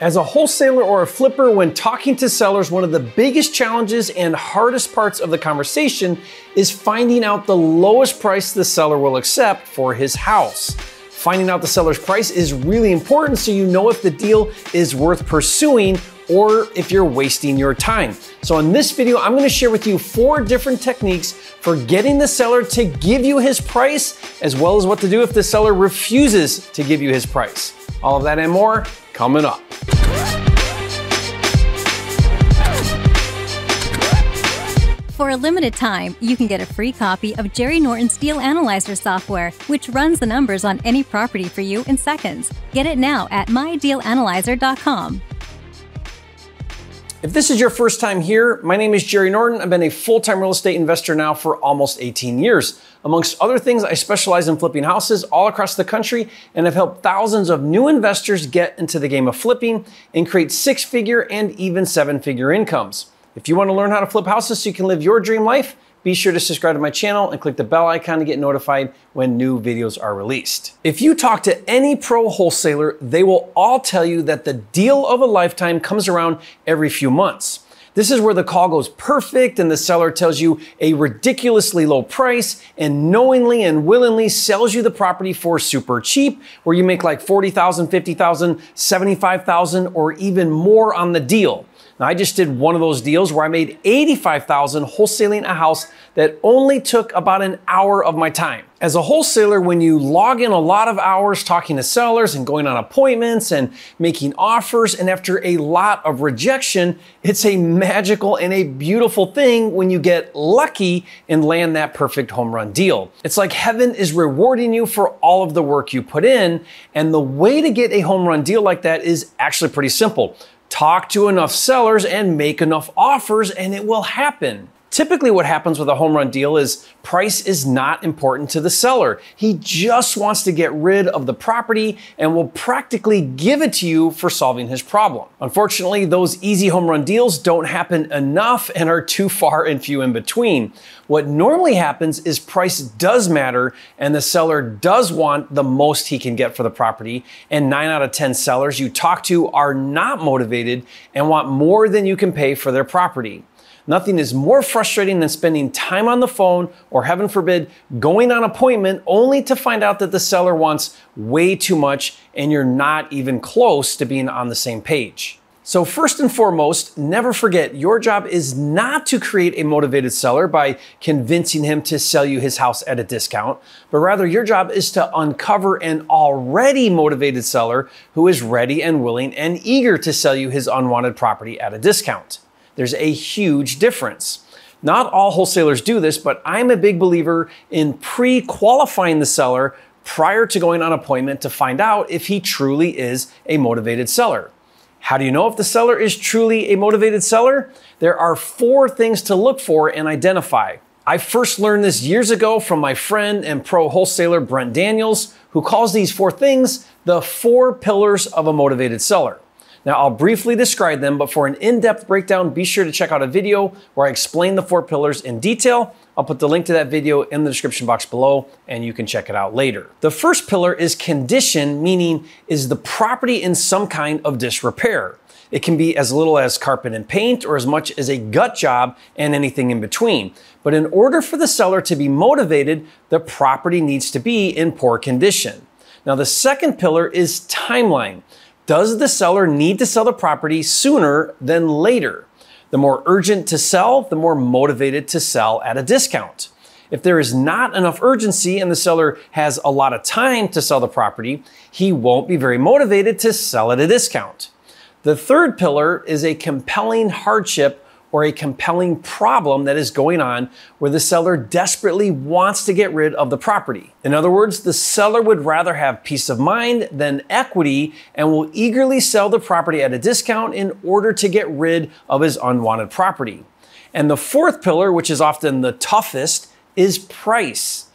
As a wholesaler or a flipper, when talking to sellers, one of the biggest challenges and hardest parts of the conversation is finding out the lowest price the seller will accept for his house. Finding out the seller's price is really important so you know if the deal is worth pursuing or if you're wasting your time. So in this video, I'm gonna share with you 4 different techniques for getting the seller to give you his price, as well as what to do if the seller refuses to give you his price. All of that and more coming up. For a limited time, you can get a free copy of Jerry Norton's Deal Analyzer software, which runs the numbers on any property for you in seconds. Get it now at mydealanalyzer.com. If this is your first time here, my name is Jerry Norton. I've been a full-time real estate investor now for almost 18 years. Amongst other things, I specialize in flipping houses all across the country and have helped thousands of new investors get into the game of flipping and create 6-figure and even 7-figure incomes. If you want to learn how to flip houses so you can live your dream life, be sure to subscribe to my channel and click the bell icon to get notified when new videos are released. If you talk to any pro wholesaler, they will all tell you that the deal of a lifetime comes around every few months. This is where the call goes perfect and the seller tells you a ridiculously low price and knowingly and willingly sells you the property for super cheap, where you make like $40,000, $50,000, $75,000, or even more on the deal. Now, I just did one of those deals where I made $85,000 wholesaling a house that only took about an hour of my time. As a wholesaler, when you log in a lot of hours talking to sellers and going on appointments and making offers, and after a lot of rejection, it's a magical and a beautiful thing when you get lucky and land that perfect home run deal. It's like heaven is rewarding you for all of the work you put in, and the way to get a home run deal like that is actually pretty simple. Talk to enough sellers and make enough offers and it will happen. Typically what happens with a home run deal is price is not important to the seller. He just wants to get rid of the property and will practically give it to you for solving his problem. Unfortunately, those easy home run deals don't happen enough and are too far and few in between. What normally happens is price does matter and the seller does want the most he can get for the property, and 9 out of 10 sellers you talk to are not motivated and want more than you can pay for their property. Nothing is more frustrating than spending time on the phone or, heaven forbid, going on an appointment only to find out that the seller wants way too much and you're not even close to being on the same page. So first and foremost, never forget your job is not to create a motivated seller by convincing him to sell you his house at a discount, but rather your job is to uncover an already motivated seller who is ready and willing and eager to sell you his unwanted property at a discount. There's a huge difference. Not all wholesalers do this, but I'm a big believer in pre-qualifying the seller prior to going on an appointment to find out if he truly is a motivated seller. How do you know if the seller is truly a motivated seller? There are 4 things to look for and identify. I first learned this years ago from my friend and pro wholesaler Brent Daniels, who calls these 4 things the 4 pillars of a motivated seller. Now, I'll briefly describe them, but for an in-depth breakdown, be sure to check out a video where I explain the 4 pillars in detail. I'll put the link to that video in the description box below, and you can check it out later. The first pillar is condition, meaning is the property in some kind of disrepair. It can be as little as carpet and paint or as much as a gut job and anything in between. But in order for the seller to be motivated, the property needs to be in poor condition. Now, the second pillar is timeline. Does the seller need to sell the property sooner than later? The more urgent to sell, the more motivated to sell at a discount. If there is not enough urgency and the seller has a lot of time to sell the property, he won't be very motivated to sell at a discount. The third pillar is a compelling hardship or a compelling problem that is going on where the seller desperately wants to get rid of the property. In other words, the seller would rather have peace of mind than equity and will eagerly sell the property at a discount in order to get rid of his unwanted property. And the fourth pillar, which is often the toughest, is price.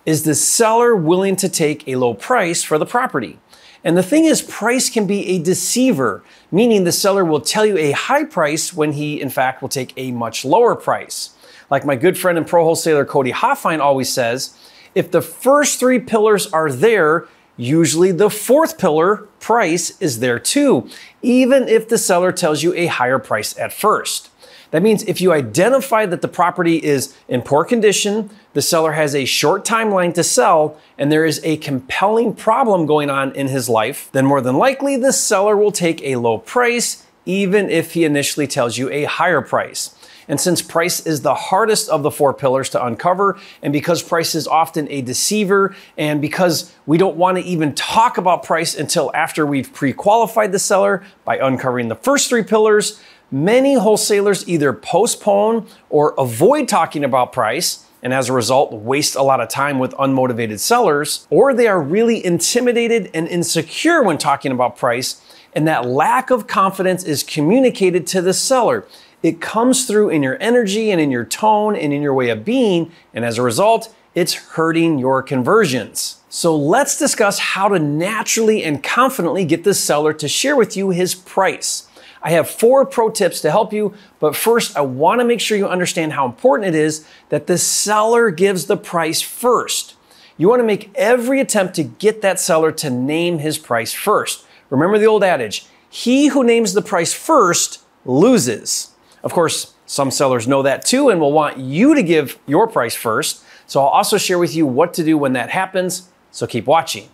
Is the seller willing to take a low price for the property? And the thing is, price can be a deceiver, meaning the seller will tell you a high price when he, in fact, will take a much lower price. Like my good friend and pro wholesaler Cody Hoffine always says, if the first 3 pillars are there, Usually the fourth pillar, price, is there too, even if the seller tells you a higher price at first. That means if you identify that the property is in poor condition, the seller has a short timeline to sell, and there is a compelling problem going on in his life, then more than likely the seller will take a low price, even if he initially tells you a higher price. And since price is the hardest of the four pillars to uncover, and because price is often a deceiver, and because we don't want to even talk about price until after we've pre-qualified the seller by uncovering the first three pillars, many wholesalers either postpone or avoid talking about price, and as a result, waste a lot of time with unmotivated sellers, or they are really intimidated and insecure when talking about price, and that lack of confidence is communicated to the seller. It comes through in your energy and in your tone and in your way of being, and as a result, it's hurting your conversions. So let's discuss how to naturally and confidently get the seller to share with you his price. I have 4 pro tips to help you, but first I want to make sure you understand how important it is that the seller gives the price first. You want to make every attempt to get that seller to name his price first. Remember the old adage, he who names the price first loses. Of course, some sellers know that too and will want you to give your price first. So I'll also share with you what to do when that happens, so keep watching.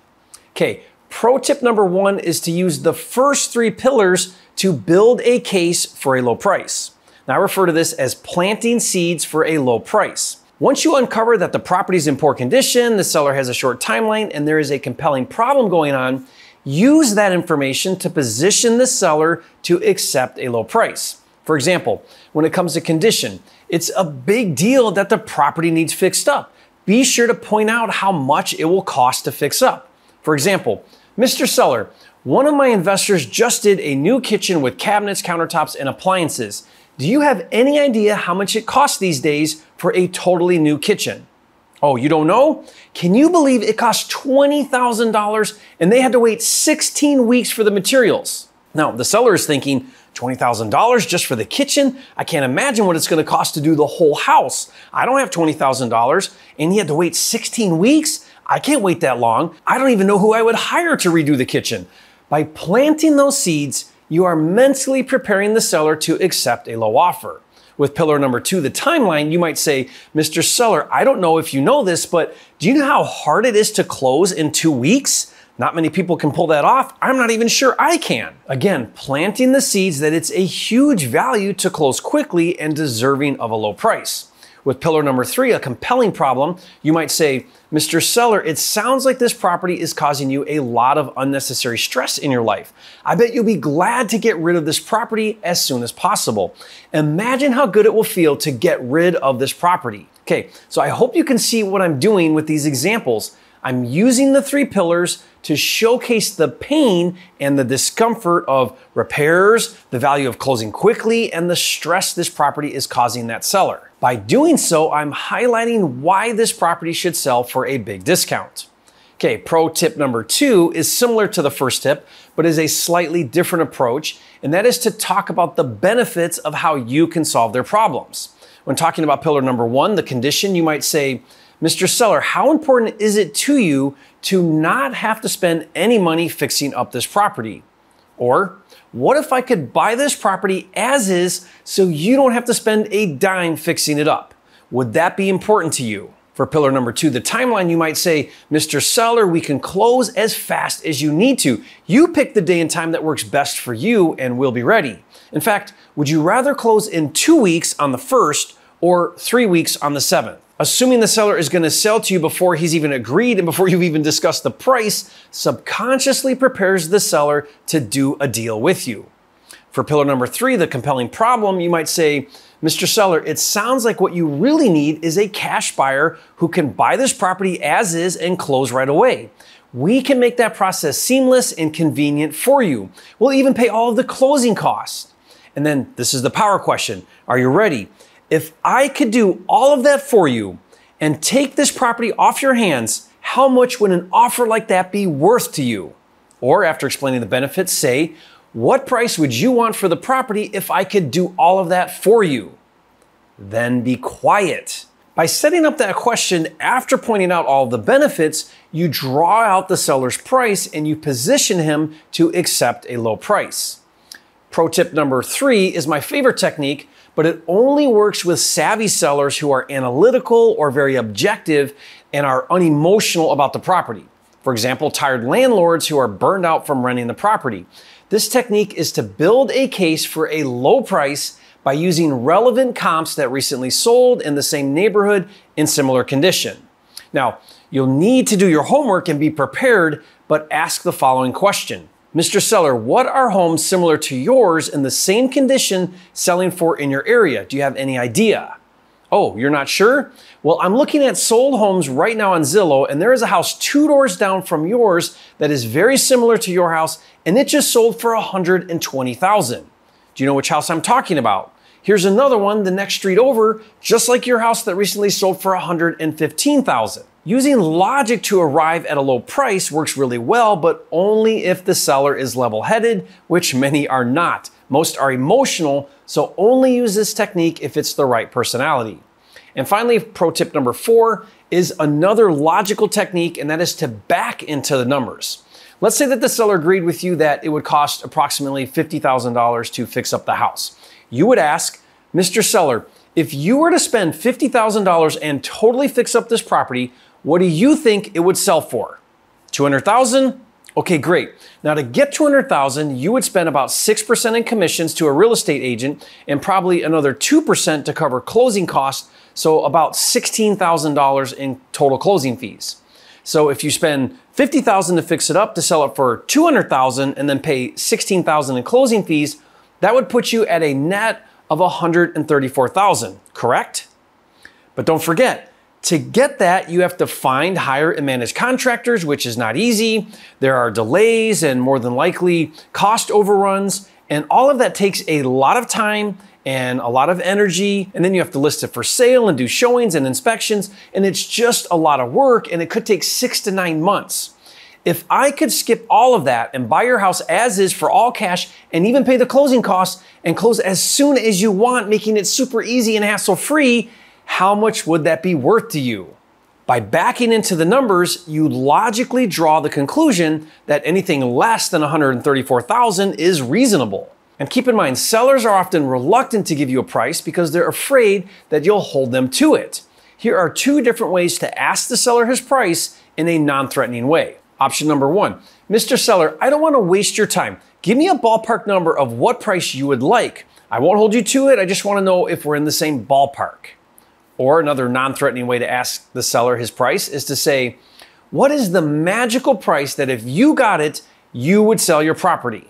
Okay, pro tip number 1 is to use the first 3 pillars to build a case for a low price. Now I refer to this as planting seeds for a low price. Once you uncover that the property is in poor condition, the seller has a short timeline, and there is a compelling problem going on, use that information to position the seller to accept a low price. For example, when it comes to condition, it's a big deal that the property needs fixed up. Be sure to point out how much it will cost to fix up. For example, Mr. Seller, one of my investors just did a new kitchen with cabinets, countertops, and appliances. Do you have any idea how much it costs these days for a totally new kitchen? Oh, you don't know? Can you believe it cost $20,000 and they had to wait 16 weeks for the materials? Now, the seller is thinking, $20,000 just for the kitchen? I can't imagine what it's going to cost to do the whole house. I don't have $20,000 and he had to wait 16 weeks? I can't wait that long. I don't even know who I would hire to redo the kitchen. By planting those seeds, you are mentally preparing the seller to accept a low offer. With pillar number 2, the timeline, you might say, Mr. Seller, I don't know if you know this, but do you know how hard it is to close in 2 weeks? Not many people can pull that off. I'm not even sure I can. Again, planting the seeds that it's a huge value to close quickly and deserving of a low price. With pillar number 3, a compelling problem, you might say, Mr. Seller, it sounds like this property is causing you a lot of unnecessary stress in your life. I bet you'll be glad to get rid of this property as soon as possible. Imagine how good it will feel to get rid of this property. Okay, so I hope you can see what I'm doing with these examples. I'm using the 3 pillars to showcase the pain and the discomfort of repairs, the value of closing quickly, and the stress this property is causing that seller. By doing so, I'm highlighting why this property should sell for a big discount. Okay, pro tip number 2 is similar to the first tip, but is a slightly different approach, and that is to talk about the benefits of how you can solve their problems. When talking about pillar number 1, the condition, you might say, Mr. Seller, how important is it to you to not have to spend any money fixing up this property? Or, what if I could buy this property as is so you don't have to spend a dime fixing it up? Would that be important to you? For pillar number 2, the timeline, you might say, Mr. Seller, we can close as fast as you need to. You pick the day and time that works best for you and we'll be ready. In fact, would you rather close in 2 weeks on the 1st or 3 weeks on the 7th? Assuming the seller is going to sell to you before he's even agreed and before you've even discussed the price, subconsciously prepares the seller to do a deal with you. For pillar number 3, the compelling problem, you might say, Mr. Seller, it sounds like what you really need is a cash buyer who can buy this property as is and close right away. We can make that process seamless and convenient for you. We'll even pay all of the closing costs. And then this is the power question. Are you ready? If I could do all of that for you and take this property off your hands, how much would an offer like that be worth to you? Or after explaining the benefits, say, what price would you want for the property if I could do all of that for you? Then be quiet. By setting up that question after pointing out all the benefits, you draw out the seller's price and you position him to accept a low price. Pro tip number 3 is my favorite technique, but it only works with savvy sellers who are analytical or very objective and are unemotional about the property. For example, tired landlords who are burned out from renting the property. This technique is to build a case for a low price by using relevant comps that recently sold in the same neighborhood in similar condition. Now, you'll need to do your homework and be prepared, but ask the following question. Mr. Seller, what are homes similar to yours in the same condition selling for in your area? Do you have any idea? Oh, you're not sure? Well, I'm looking at sold homes right now on Zillow, and there is a house 2 doors down from yours that is very similar to your house, and it just sold for $120,000. Do you know which house I'm talking about? Here's another one the next street over, just like your house that recently sold for $115,000. Using logic to arrive at a low price works really well, but only if the seller is level-headed, which many are not. Most are emotional, so only use this technique if it's the right personality. And finally, pro tip number 4 is another logical technique, and that is to back into the numbers. Let's say that the seller agreed with you that it would cost approximately $50,000 to fix up the house. You would ask, Mr. Seller, if you were to spend $50,000 and totally fix up this property, what do you think it would sell for? $200,000? Okay, great. Now to get $200,000, you would spend about 6% in commissions to a real estate agent and probably another 2% to cover closing costs, so about $16,000 in total closing fees. So if you spend $50,000 to fix it up to sell it for $200,000 and then pay $16,000 in closing fees, that would put you at a net of $134,000, correct? But don't forget, to get that, you have to find, hire, and manage contractors, which is not easy. There are delays and more than likely cost overruns, and all of that takes a lot of time and a lot of energy, and then you have to list it for sale and do showings and inspections, and it's just a lot of work, and it could take 6 to 9 months. If I could skip all of that and buy your house as is for all cash and even pay the closing costs and close as soon as you want, making it super easy and hassle-free, how much would that be worth to you? By backing into the numbers, you logically draw the conclusion that anything less than $134,000 is reasonable. And keep in mind, sellers are often reluctant to give you a price because they're afraid that you'll hold them to it. Here are 2 different ways to ask the seller his price in a non-threatening way. Option number 1, Mr. Seller, I don't want to waste your time. Give me a ballpark number of what price you would like. I won't hold you to it. I just want to know if we're in the same ballpark. Or another non-threatening way to ask the seller his price is to say, what is the magical price that if you got it, you would sell your property?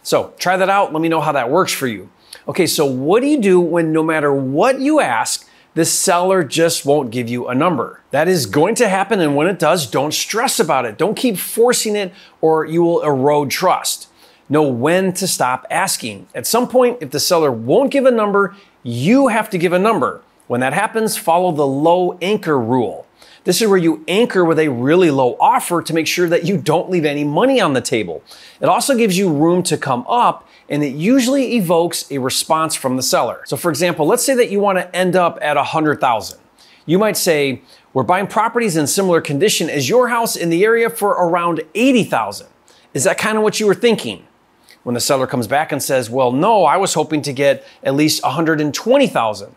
So try that out. Let me know how that works for you. Okay, so what do you do when no matter what you ask, the seller just won't give you a number? That is going to happen, and when it does, don't stress about it. Don't keep forcing it or you will erode trust. Know when to stop asking. At some point, if the seller won't give a number, you have to give a number. When that happens, follow the low anchor rule. This is where you anchor with a really low offer to make sure that you don't leave any money on the table. It also gives you room to come up, and it usually evokes a response from the seller. So for example, let's say that you want to end up at $100,000. You might say, we're buying properties in similar condition as your house in the area for around $80,000. Is that kind of what you were thinking? When the seller comes back and says, well, no, I was hoping to get at least $120,000.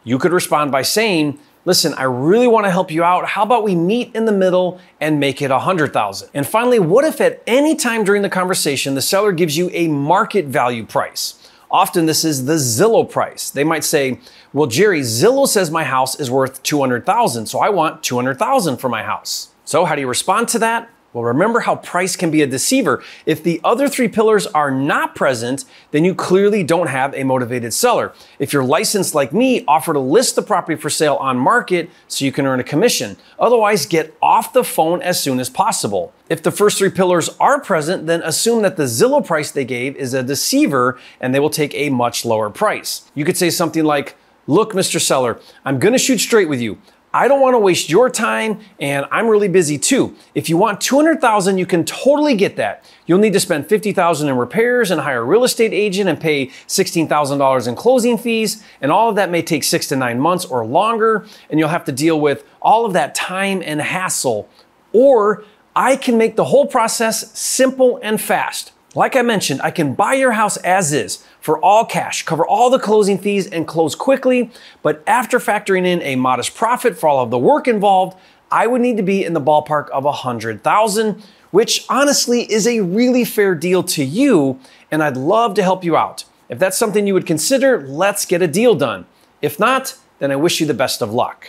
You could respond by saying, listen, I really want to help you out. How about we meet in the middle and make it $100,000? And finally, what if at any time during the conversation, the seller gives you a market value price? Often this is the Zillow price. They might say, well, Jerry, Zillow says my house is worth $200,000, so I want $200,000 for my house. So how do you respond to that? Well, remember how price can be a deceiver. If the other 3 pillars are not present, then you clearly don't have a motivated seller. If you're licensed like me, offer to list the property for sale on market so you can earn a commission. Otherwise, get off the phone as soon as possible. If the first 3 pillars are present, then assume that the Zillow price they gave is a deceiver and they will take a much lower price. You could say something like, look, Mr. Seller, I'm going to shoot straight with you. I don't want to waste your time, and I'm really busy too. If you want $200,000, you can totally get that. You'll need to spend $50,000 in repairs and hire a real estate agent and pay $16,000 in closing fees, and all of that may take 6 to 9 months or longer, and you'll have to deal with all of that time and hassle. Or I can make the whole process simple and fast. Like I mentioned, I can buy your house as is for all cash, cover all the closing fees, and close quickly. But after factoring in a modest profit for all of the work involved, I would need to be in the ballpark of $100,000, which honestly is a really fair deal to you, and I'd love to help you out. If that's something you would consider, let's get a deal done. If not, then I wish you the best of luck.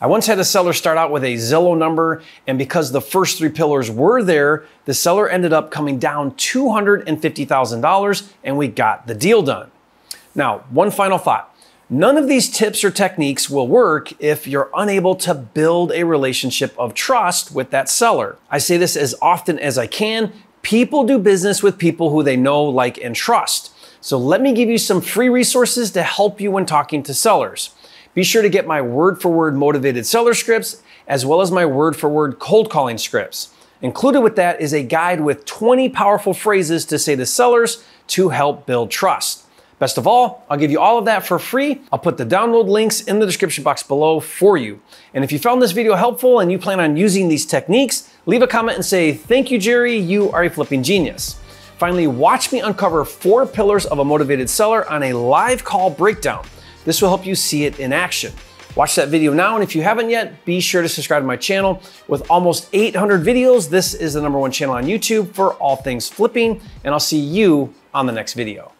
I once had a seller start out with a Zillow number, and because the first 3 pillars were there, the seller ended up coming down $250,000, and we got the deal done. Now, one final thought. None of these tips or techniques will work if you're unable to build a relationship of trust with that seller. I say this as often as I can. People do business with people who they know, like, and trust. So let me give you some free resources to help you when talking to sellers. Be sure to get my word-for-word motivated seller scripts, as well as my word-for-word cold calling scripts. Included with that is a guide with 20 powerful phrases to say to sellers to help build trust. Best of all, I'll give you all of that for free. I'll put the download links in the description box below for you. And if you found this video helpful and you plan on using these techniques, leave a comment and say, "Thank you, Jerry, you are a flipping genius." Finally, watch me uncover 4 pillars of a motivated seller on a live call breakdown. This will help you see it in action. Watch that video now, and if you haven't yet, be sure to subscribe to my channel. With almost 800 videos, this is the #1 channel on YouTube for all things flipping, and I'll see you on the next video.